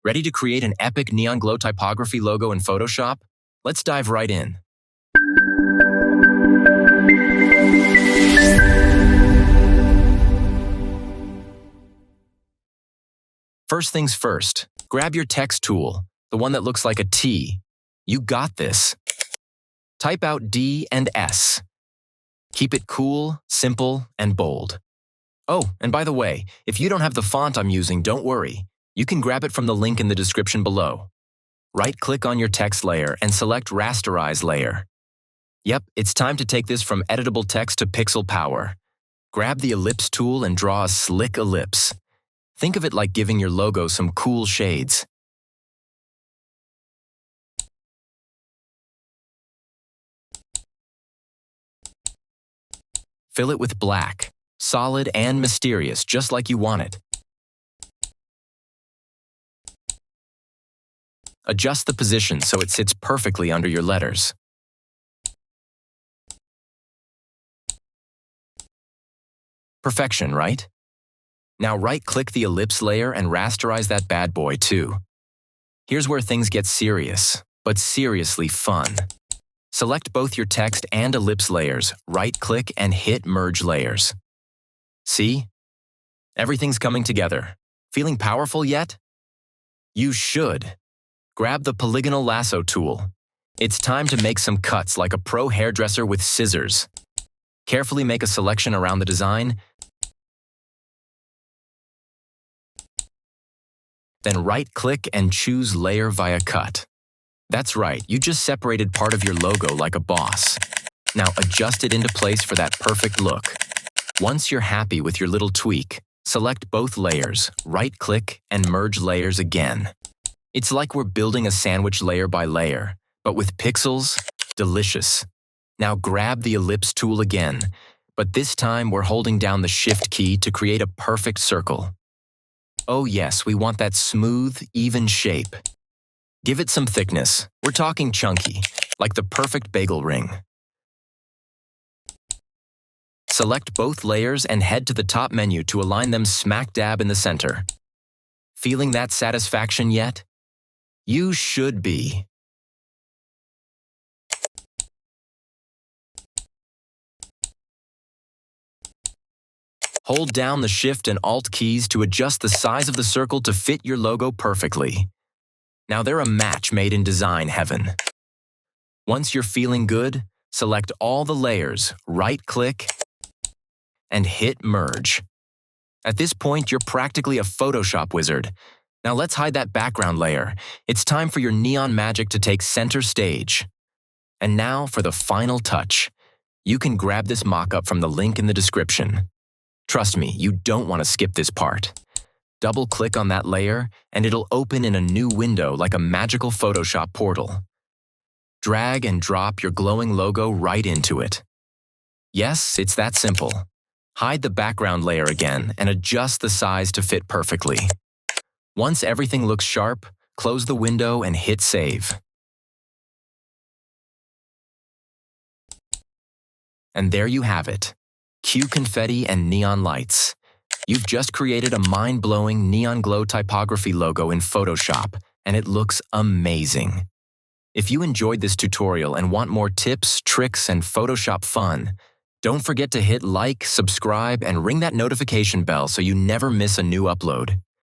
Ready to create an epic neon glow typography logo in Photoshop? Let's dive right in. First things first, grab your text tool, the one that looks like a T. You got this. Type out D and S. Keep it cool, simple, and bold. Oh, and by the way, if you don't have the font I'm using, don't worry. You can grab it from the link in the description below. Right-click on your text layer and select Rasterize Layer. Yep, it's time to take this from editable text to pixel power. Grab the ellipse tool and draw a slick ellipse. Think of it like giving your logo some cool shades. Fill it with black, solid and mysterious, just like you want it. Adjust the position so it sits perfectly under your letters. Perfection, right? Now right-click the ellipse layer and rasterize that bad boy too. Here's where things get serious, but seriously fun. Select both your text and ellipse layers, right-click and hit Merge Layers. See? Everything's coming together. Feeling powerful yet? You should. Grab the polygonal lasso tool. It's time to make some cuts like a pro hairdresser with scissors. Carefully make a selection around the design, then right-click and choose Layer via Cut. That's right, you just separated part of your logo like a boss. Now adjust it into place for that perfect look. Once you're happy with your little tweak, select both layers, right-click, and merge layers again. It's like we're building a sandwich layer by layer, but with pixels, delicious. Now grab the ellipse tool again, but this time we're holding down the Shift key to create a perfect circle. Oh yes, we want that smooth, even shape. Give it some thickness. We're talking chunky, like the perfect bagel ring. Select both layers and head to the top menu to align them smack dab in the center. Feeling that satisfaction yet? You should be. Hold down the Shift and Alt keys to adjust the size of the circle to fit your logo perfectly. Now they're a match made in design heaven. Once you're feeling good, select all the layers, right-click, and hit Merge. At this point, you're practically a Photoshop wizard. Now let's hide that background layer. It's time for your neon magic to take center stage. And now for the final touch. You can grab this mock-up from the link in the description. Trust me, you don't want to skip this part. Double-click on that layer, and it'll open in a new window like a magical Photoshop portal. Drag and drop your glowing logo right into it. Yes, it's that simple. Hide the background layer again and adjust the size to fit perfectly. Once everything looks sharp, close the window and hit Save. And there you have it. Cue confetti and neon lights. You've just created a mind-blowing neon glow typography logo in Photoshop, and it looks amazing. If you enjoyed this tutorial and want more tips, tricks, and Photoshop fun, don't forget to hit like, subscribe, and ring that notification bell so you never miss a new upload.